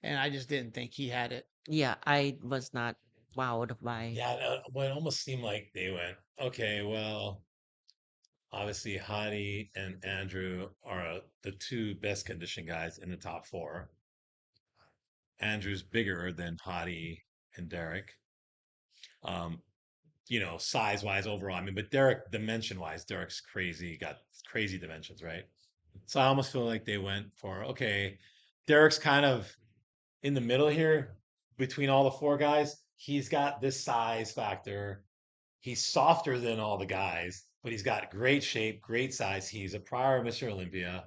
And I just didn't think he had it. Yeah, I was not wowed by. Yeah, well, it almost seemed like they went, okay, well, obviously Hadi and Andrew are the two best conditioned guys in the top four. Andrew's bigger than Hadi and Derek. Um, size wise overall. I mean, but Derek, dimension wise, Derek's crazy, got crazy dimensions, right? So I almost feel like they went for, okay, Derek's kind of in the middle here between all the four guys. He's got this size factor. He's softer than all the guys, but he's got great shape, great size. He's a prior Mr. Olympia,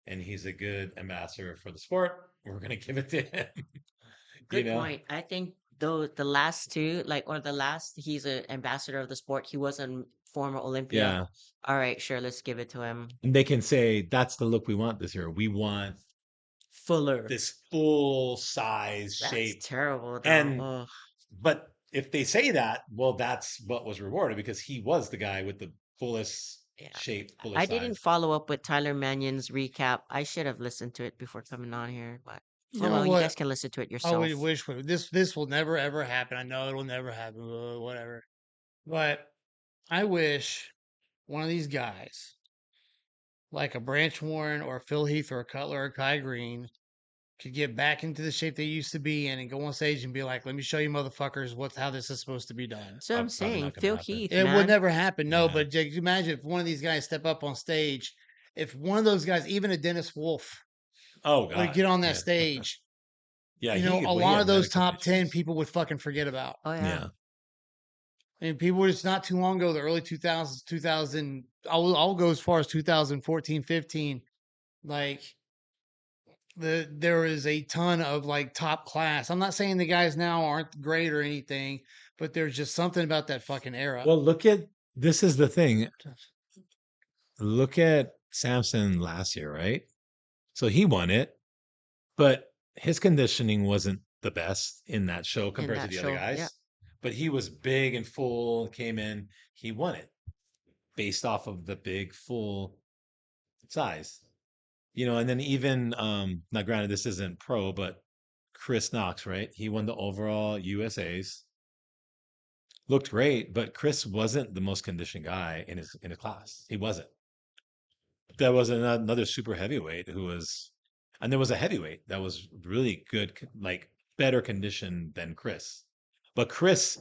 and he's a good ambassador for the sport. We're gonna give it to him, you Good know? point. I think though the last two, like or the last, he's an ambassador of the sport. He was a former Olympia. Yeah. All right, sure, let's give it to him. And they can say that's the look we want this year. We want Fuller. this full size That's shape. terrible though. And Ugh. but if they say that, well, that's what was rewarded because he was the guy with the fullest Yeah. shape, I fullest didn't size. follow up with Tyler Mannion's recap. I should have listened to it before coming on here, but You Oh know well, you what? guys can listen to it I would yourself. wish this will never ever happen. I know it will never happen. Whatever. But I wish one of these guys, like a Branch Warren or a Phil Heath or a Cutler or Kai Green, could get back into the shape they used to be in and go on stage and be like, "Let me show you, motherfuckers, what's how this is supposed to be done." So I'm Probably saying, not going to Phil happen. Heath, It would man. never happen. No, Yeah. but Jake, imagine if one of these guys step up on stage. If one of those guys, even a Dennis Wolf, Oh would God. get on that Yeah. stage, Yeah. a He lot had of those medical top 10 issues. people would fucking forget about. Oh yeah. Yeah. I mean, people just not too long ago, the early 2000s, 2000, I'll go as far as 2014, 15. Like, there is a ton of like top class. I'm not saying the guys now aren't great or anything, but there's just something about that fucking era. Well, this is the thing. Look at Samson last year, right? So he won it, but his conditioning wasn't the best in that show In compared to that the other show, yeah. guys. But he was big and full, came in, he won it based off of the big, full size. And then even now granted this isn't pro, but Chris Knox, right? He won the overall USA's. Looked great, but Chris wasn't the most conditioned guy in his class. He wasn't. There was another super heavyweight who was, and there was a heavyweight that was really good, like better conditioned than Chris. But Chris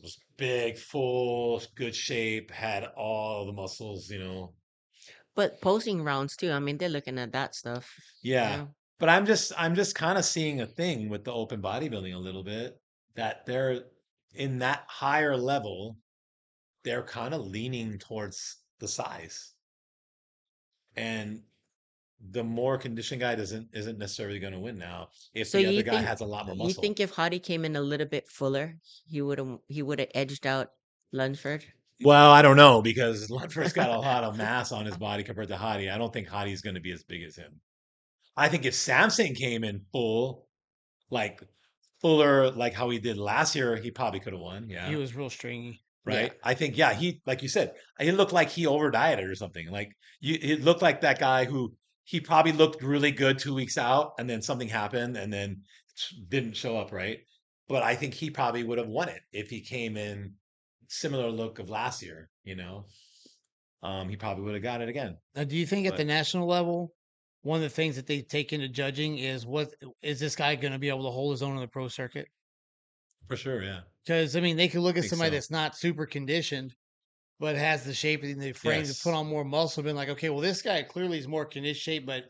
was big, full, good shape, had all the muscles. But posing rounds too. I mean, they're looking at that stuff. Yeah. Yeah. But I'm just kind of seeing a thing with the open bodybuilding a little bit that they're in that higher level, they're kind of leaning towards the size. And the more conditioned guy doesn't isn't necessarily going to win now if So the other guy has a lot more you muscle. think if Hottie came in a little bit fuller, he would have edged out Lunsford? Well, I don't know because Ludford's got a lot of mass on his body compared to Hottie. I don't think Hottie's going to be as big as him. I think if Samson came in full, like fuller, like how he did last year, he probably could have won. He Yeah. was real stringy. Yeah. Right. I think, yeah, he, like you said, he looked like he over dieted or something. Like it looked like that guy who he probably looked really good 2 weeks out and then something happened and then didn't show up. Right. But I think he probably would have won it if he came in similar look of last year. He probably would have got it again. Now, do you think at the But national level, one of the things that they take into judging is what is this guy going to be able to hold his own in the pro circuit? for sure, yeah. Because I mean, they could look I at think somebody so. that's not super conditioned, but has the shape and the frame to put Yes. on more muscle. Been like, okay, well, this guy clearly is more conditioned shape, but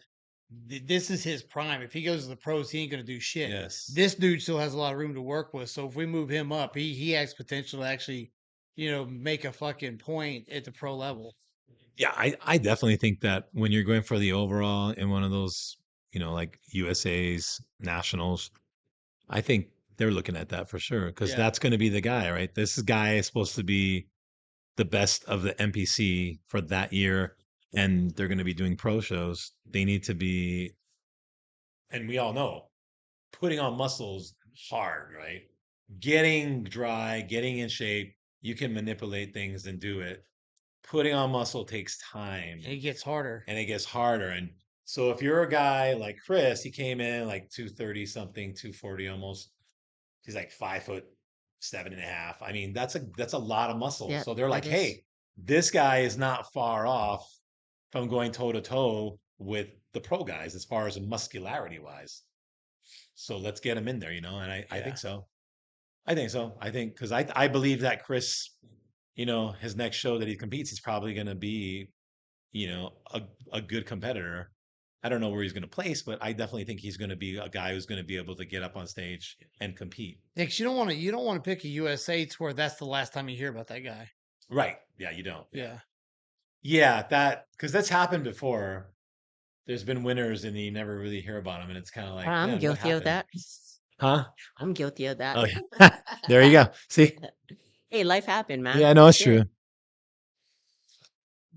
this is his prime. If he goes to the pros, he ain't going to do shit. Yes. This dude still has a lot of room to work with. So if we move him up, he has potential to actually, make a fucking point at the pro level. Yeah, I definitely think that when you're going for the overall in one of those, like USA's nationals, I think they're looking at that for sure because Yeah. that's going to be the guy, right? This guy is supposed to be the best of the NPC for that year, and they're going to be doing pro shows. They need to be, and we all know, putting on muscles hard, right? Getting dry, getting in shape. You can manipulate things and do it. Putting on muscle takes time And it gets harder. and it gets harder. And so if you're a guy like Chris, he came in like 230 something, 240 almost. He's like 5'7.5". I mean, that's a lot of muscle. Yeah, So they're like, that is. hey, this guy is not far off from going toe to toe with the pro guys as far as muscularity wise. So let's get him in there, and I Yeah. think so. I think so. I think because I believe that Chris, his next show that he competes, he's probably going to be you know, a, a good competitor. I don't know where he's going to place, but I definitely think he's going to be a guy who's going to be able to get up on stage and compete. Because you don't want to pick a USA to where that's the last time you hear about that guy. Right. Yeah, you don't. Yeah. Yeah. Yeah, because that's happened before. There's been winners and you never really hear about them. And it's kind of like, I'm man, what guilty of happened? that. Huh? I'm guilty of that. Oh, yeah. There you go. See? Hey, life happened, man. Yeah, no, it's Shit. true.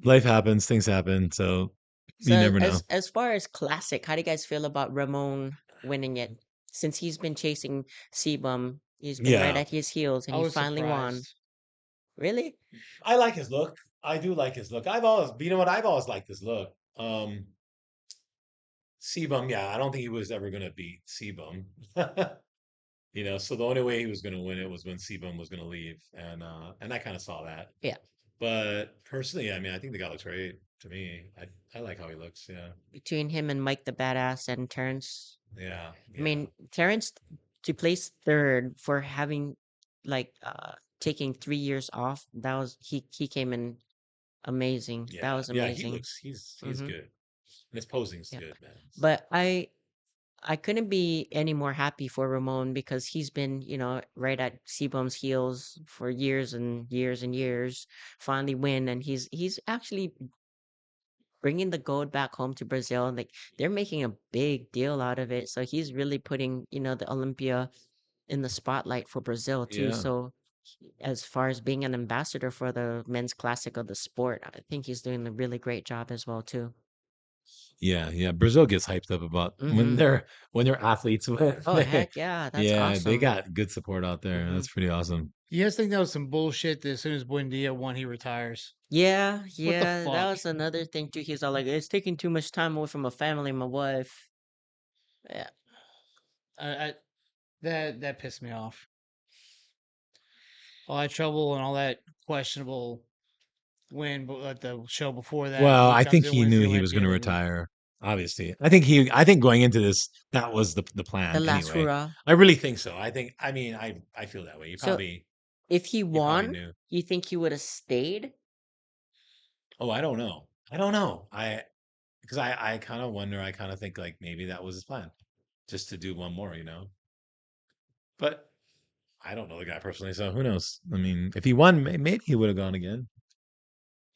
Life happens, things happen. So you So never know. as far as classic, how do you guys feel about Ramon winning it? Since he's been chasing Sebum, he's been right Yeah. at his heels, and I he was finally won. surprised. Really? I like his look. I do like his look. I've always, you know what? I've always liked his look. Sebum, yeah, I don't think he was ever gonna beat Sebum. So the only way he was gonna win it was when Sebum was gonna leave, and I kind of saw that. Yeah, But personally, I mean, I think the guy looks great to me. I like how he looks. Yeah, between him and Mike the Badass and Terrence. yeah, I yeah, mean, Terrence to place third for having like taking 3 years off. That was he came in amazing. That yeah, was yeah. He amazing. looks he's Mm-hmm. good, and his posing's Yeah. good, man. But I couldn't be any more happy for Ramon because he's been, right at Sebum's heels for years and years and years. Finally win, and he's actually bringing the gold back home to Brazil. Like they're making a big deal out of it, so he's really putting, the Olympia in the spotlight for Brazil too. Yeah, So as far as being an ambassador for the men's classic of the sport, I think he's doing a really great job as well too. yeah, yeah. Brazil gets hyped up about when Mm-hmm. they're athletes. Oh heck yeah, that's Yeah, they awesome. got good support out there. Mm-hmm. That's pretty awesome. You guys think that was some bullshit that as soon as Buendia won, he retires? Yeah, What the yeah, that fuck? was another thing too. He's all like, it's taking too much time away from my family, my wife. Yeah, I that pissed me off. All that trouble and all that questionable win, but at the show before that, Well, he I comes think in, he wins knew the he was going Olympia, to then retire. Obviously, I think going into this, that was the the plan last anyway. hurrah. I really think so. I mean, I feel that way. So if he He probably won, knew. you think he would have stayed? Oh, I don't know. I don't know. Because I kind of wonder. I kind of think like maybe that was his plan, just to do one more. But I don't know the guy personally, so who knows? I mean, if he won, maybe he would have gone again.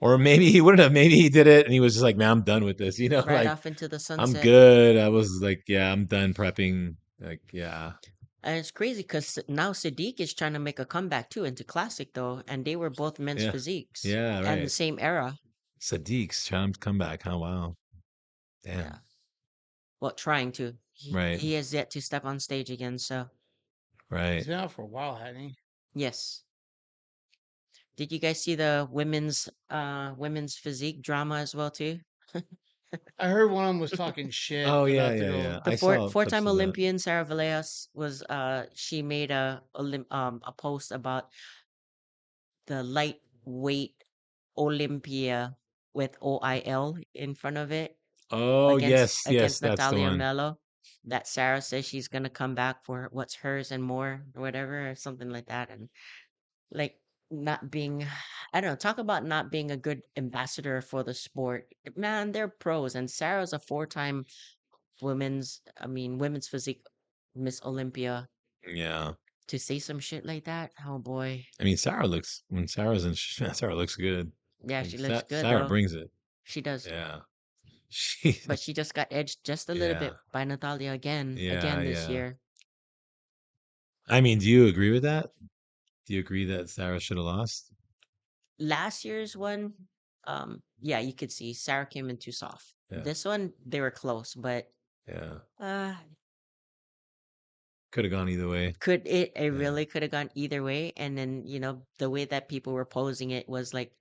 Or maybe he wouldn't have. Maybe he did it and he was just like, man, I'm done with this. Right Like off into the I'm sunset. good. I was like, yeah, I'm done prepping. Like, yeah, And it's crazy because now Sadiq is trying to make a comeback too into classic though, and they were both men's yeah, physiques yeah, and the right. same era. Sadiq's trying to come back, huh? Wow. Yeah, Damn. well, trying to. He Right, he has yet to step on stage again. So he's right. been out for a while, hasn't he? yes. Did you guys see the women's physique drama as well too? I heard one of them was talking shit Oh yeah, about the yeah, girl. yeah. The I saw clips four-time of that. Olympian Sarah Vallejos was she made a post about the lightweight Olympia with OIL in front of it Oh yes, yes, against that's the Natalia one. Mello, that Sarah says she's gonna come back for what's hers and more or whatever or something like that, and like not being I don't know, talk about not being a good ambassador for the sport. Man, they're pros, and Sarah's a four-time women's physique Miss Olympia. Yeah. To say some shit like that, oh boy. I mean, Sarah looks when Sarah's in, Sarah looks good. Yeah, Like she looks good Sarah though. brings it. She does. Yeah. She. But she just got edged just a little Yeah. bit by Natalia Yeah. again this Yeah. year. I mean, do you agree with that? Do you agree that Sarah should have lost? Last year's one, yeah, you could see Sarah came in too soft. Yeah. This one, they were close, but Yeah. uh Could have gone either way. it Yeah. really could have gone either way. And then, the way that people were posing it was like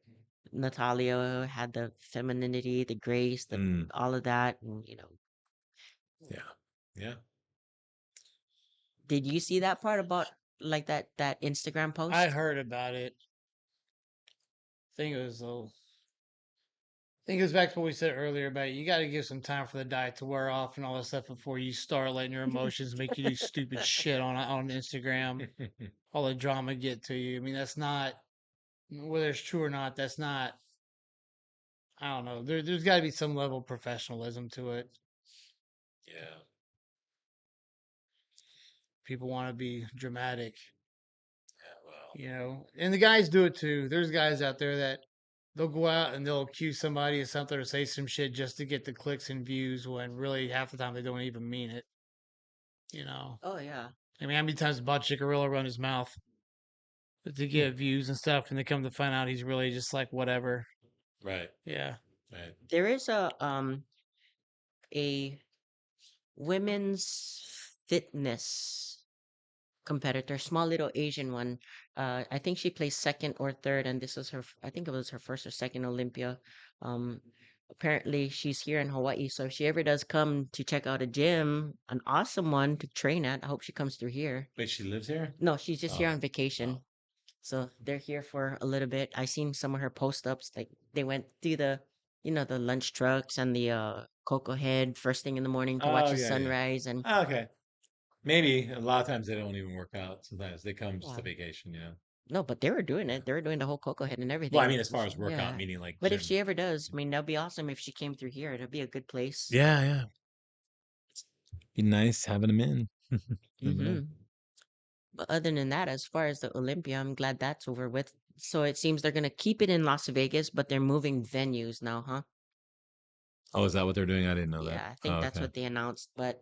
Natalia had the femininity, the grace, the Mm. all of that. And, Yeah. Yeah. did you see that part about like that Instagram I post? heard about it. I think it goes back to what we said earlier about you got to give some time for the diet to wear off and all that stuff before you start letting your emotions make you do stupid shit on Instagram. All the drama get to you. I mean, that's not whether it's true or not. That's not. I don't know. There's got to be some level of professionalism to it. Yeah. People want to be dramatic, Yeah. Well. and the guys do it too. There's guys out there that they'll go out and they'll accuse somebody of something or say some shit just to get the clicks and views when really half the time they don't even mean it. You know, Oh yeah. I mean, how many times Bob Chicarilla run his mouth to get views and stuff, and they come to find out he's really just like whatever. Right. Yeah, Right. There is a women's fitness competitor, small little Asian one. I think she placed second or third, and this was I think it was her first or second Olympia. Um, apparently she's here in Hawaii. So if she ever does come to check out a gym, an awesome one to train at, I hope she comes through here. Wait, she lives here? No, she's just here Oh, on vacation. oh. So they're here for a little bit. I seen some of her post ups. Like they went through the, the lunch trucks and the Cocoa Head first thing in the morning to watch Oh, the yeah, yeah. sunrise. And Oh, okay. Maybe a lot of times they don't even work out. Sometimes they come just yeah, to vacation, you know. no, but they were doing Yeah. it. They were doing the whole Cocoa Head and Well, I everything. mean, as far as workout, Yeah. meaning like But if gym. she ever does, I mean, that'd be awesome if she came through here. It'd be a good place. Yeah, yeah. Be nice having them in. Never know. Mm-hmm. But other than that, as far as the Olympia, I'm glad that's over with. So it seems they're gonna keep it in Las Vegas, but they're moving venues now, huh? Oh, is that what they're doing? I didn't know that. Yeah, I think Oh, that's okay. what they announced. But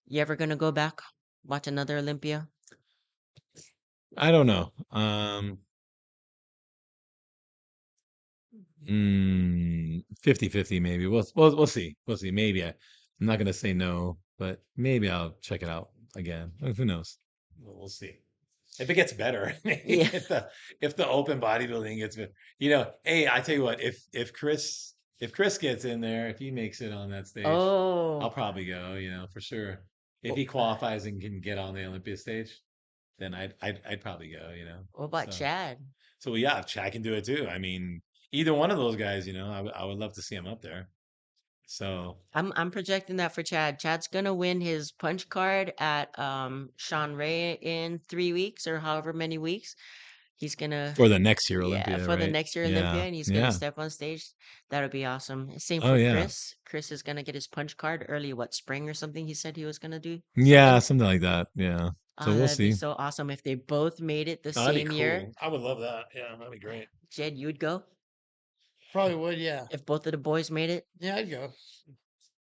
you ever gonna go back, watch another Olympia? I don't know. 50-50 maybe. We'll see. We'll see. Maybe I'm not gonna say no, but maybe I'll check it out again. Who knows? We'll see. If it gets better, maybe Yeah. if the open bodybuilding gets better. Hey, I tell you what, if Chris gets in there, if he makes it on that stage, I'll Oh, probably go, for sure. If wh- he qualifies and can get on the Olympia stage, then I'd probably go. what about So Chad? yeah, Chad can do it too. I mean, either one of those guys, I would love to see him up there. So I'm projecting that for Chad. Chad's gonna win his punch card at Sean Ray in 3 weeks or however many weeks. He's gonna for the next year Yeah, Olympia, for the right? next year Olympia Yeah, and he's gonna yeah. step on stage. That'll be awesome. Same Oh for yeah. Chris. Chris is gonna get his punch card early, what, spring or something? He said he was gonna do Yeah, something. something like that. Yeah. So we'll That'd be see. so awesome if they both made it the Oh, that'd be same year. cool. I would love that. Yeah, that'd be great. Jed, you'd go Probably would, yeah. if both of the boys made it. Yeah, I'd go.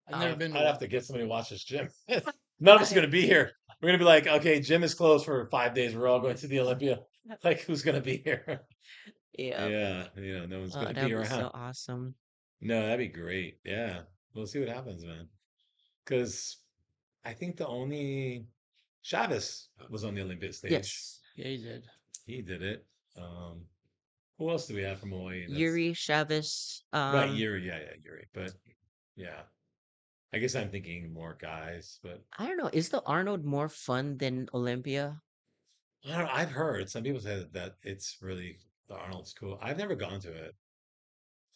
I've never Oh, been to I'd have one. to get somebody to watch this gym. None of us are I, gonna be here. We're gonna be like, okay, gym is closed for 5 days. We're all going to the Olympia. Like, who's gonna be here? yeah. Yeah, no one's Oh, gonna that'd be be around. so awesome. No, that'd be great. Yeah, we'll see what happens, man. Because I think the only Chavez was on the Olympic stage. Yes. Yeah, he did. He did it. Um, who else do we have from Hawaii? That's Yuri Chavez. right, Yuri. Yeah, Yuri. But yeah, I guess I'm thinking more guys. But I don't know. Is the Arnold more fun than Olympia? I don't know, I've heard some people say that it's really the Arnold's cool. I've never gone to it,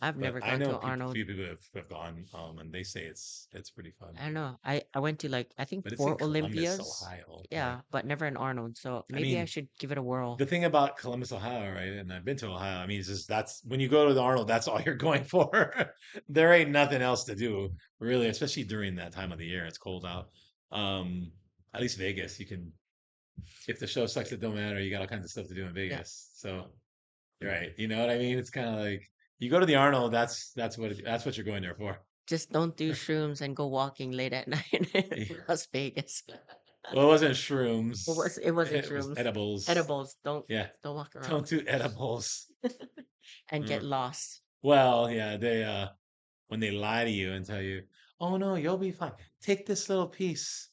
I've but never I gone know to few Arnold. people have gone, and they say it's pretty fun. I don't know. I went to like I think But it's in 4 Columbus, Olympias. Ohio. Like, Yeah, but never an Arnold. So I maybe I mean, should give it a whirl. the thing about Columbus, Ohio, right? And I've been to Ohio. I mean, it's just that's when you go to the Arnold, that's all you're going for. There ain't nothing else to do, really, especially during that time of the year. It's cold out. Um, at least Vegas, you can. If the show sucks, it don't matter. You got all kinds of stuff to do in Yeah. Vegas. So, right, you know what I mean? It's kind of like you go to the Arnold. That's what you're going there for. Just don't do shrooms and go walking late at night in Las Vegas. Well, it wasn't shrooms. It wasn't It was shrooms. edibles. Edibles. Yeah, Don't walk around don't do edibles. and get Mm. lost. Well, yeah, they when they lie to you and tell you, "Oh no, you'll be fine. Take this little piece.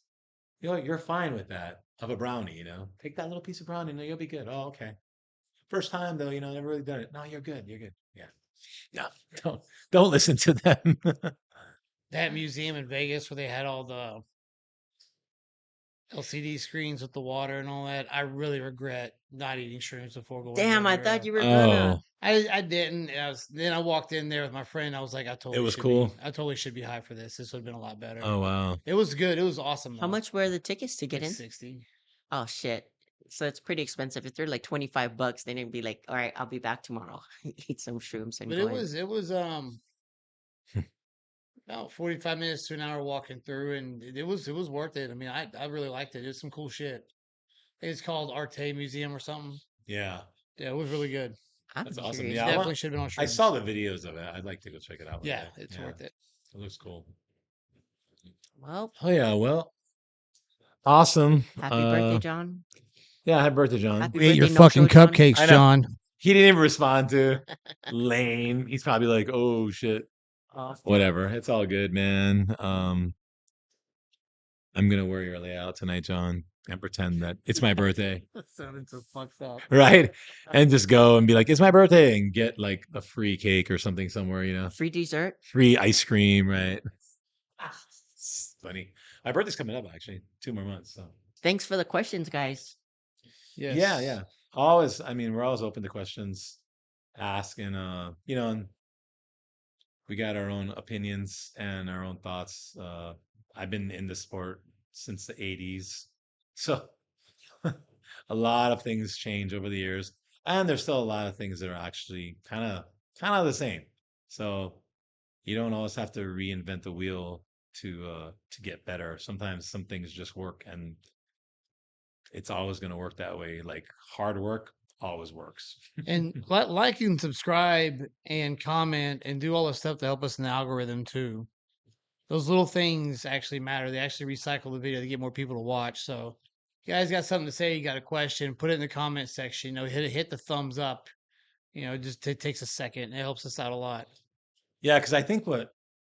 You're fine with that of a brownie, Take that little piece of brownie, no, you'll be good. Oh, okay. First time though, never really done it. No, you're good. You're good. Yeah. No, don't listen to them. That museum in Vegas where they had all the LCD screens with the water and all that. I really regret not eating shrooms before going Damn, in I there. thought you were Oh, gonna. I didn't. Then I walked in there with my friend. I was like, it was cool. I totally should be high for this. This would have been a lot better. Oh wow. It was good. It was awesome How though. much were the tickets to get Like in? 60. Oh shit. So it's pretty expensive. If they're like $25, then it'd be like, all right, I'll be back tomorrow. Eat some shrooms and But go in. it was about 45 minutes to an hour walking through, and it was worth it. I mean, I really liked it. It was some cool shit. It's called Arte Museum or something. Yeah, Yeah, it was really good. I'm that's awesome. curious. Yeah, Definitely should have been on I saw shrooms. the videos of it. I'd like to go check it out one Yeah, day. it's Yeah, worth it. it looks cool. Well, Oh yeah, well, awesome. happy birthday, John. Yeah, happy birthday, John. Happy We ate your birthday, no show, fucking John. cupcakes, I know. John. He didn't even respond to. Lame. He's probably like, "Oh shit." Oh, Whatever. It's all good, man. I'm gonna wear your layout tonight, John, and pretend that it's my birthday, That sounded so fucked up. right? And just go and be like, "It's my birthday," and get like a free cake or something somewhere, Free dessert. free ice cream, right? It's funny. My birthday's coming up actually, 2 more months. So Thanks for the questions, guys. yeah, Yes. yeah. Always. I mean, we're always open to questions, ask, and and we got our own opinions and our own thoughts. I've been in the sport since the '80s, so a lot of things change over the years, and there's still a lot of things that are actually kind of the same. So you don't always have to reinvent the wheel to get better. Sometimes some things just work, and it's always going to work that way. Like hard work always works. And like and subscribe and comment and do all the stuff to help us in the algorithm too. Those little things actually matter. They actually recycle the video to get more people to watch. So, if you guys got something to say, you got a question, put it in the comment section. Hit the thumbs up. Just it takes a second. It helps us out a lot. Yeah, because I think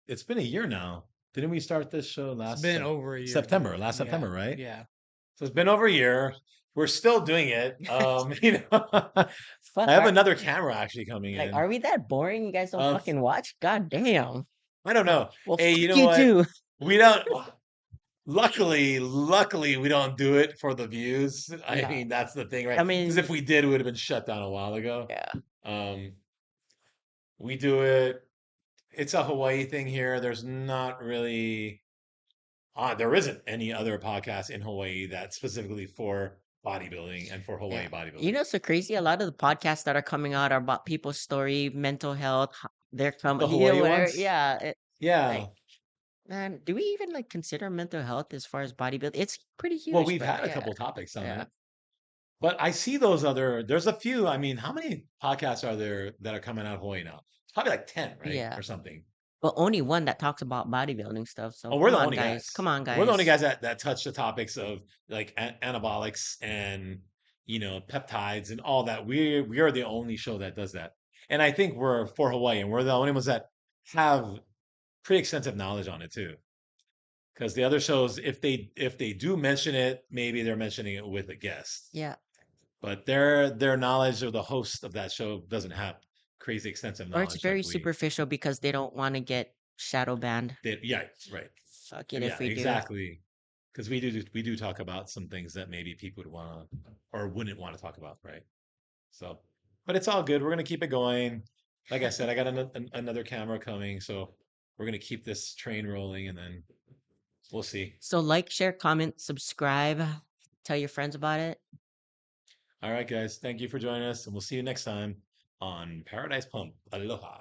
it's been a year now. Didn't we start this show It's last been over a year. September, last Yeah, September, right? yeah. So it's been over a year. We're still doing it. I Fuck. have another camera actually coming Like, in. are we that boring? You guys don't Um, fucking watch? God damn. I don't know. Well, Hey, fuck you know you what? too. We don't. Luckily, we don't do it for the views. I Yeah. mean, that's the thing, right? I Because mean, if we did, we would have been shut down a while ago. yeah. Um, we do it. It's a Hawaii thing here. There's not really. There isn't any other podcast in Hawaii that's specifically for bodybuilding and for Hawaii Yeah. You bodybuilding. know, so crazy. A lot of the podcasts that are coming out are about people's story, mental health, they're The coming, Hawaii whatever. ones? Yeah. Yeah. Like, man, do we even like consider mental health as far as bodybuilding? It's pretty Well, huge, we've but had a yeah. couple topics on Yeah. it. But I see there's a few. I mean, how many podcasts are there that are coming out of Hawaii now? It's probably like 10, right? Yeah. Or something. But only one that talks about bodybuilding stuff. So Oh, we're come the on, only guys. guys. Come on, We're the only guys. guys that touch the topics of like anabolics and peptides and all that. We are the only show that does that. And I think we're for Hawaii, and we're the only ones that have pretty extensive knowledge on it too. Because the other shows, if they do mention it, maybe they're mentioning it with a guest. Yeah. But their knowledge of the host of that show doesn't have crazy extensive Or it's knowledge very like we. superficial because they don't want to get shadow banned. Yeah, right. Fuck it Yeah, if we do. exactly. Because we do talk about some things that maybe people would want to or wouldn't want to talk about, right? So, but it's all good. We're gonna keep it going. Like I said, I got another camera coming, so we're gonna keep this train rolling, and then we'll see. So like, share, comment, subscribe, tell your friends about it. All right, guys. Thank you for joining us, and we'll see you next time on Paradise Pump. Aloha.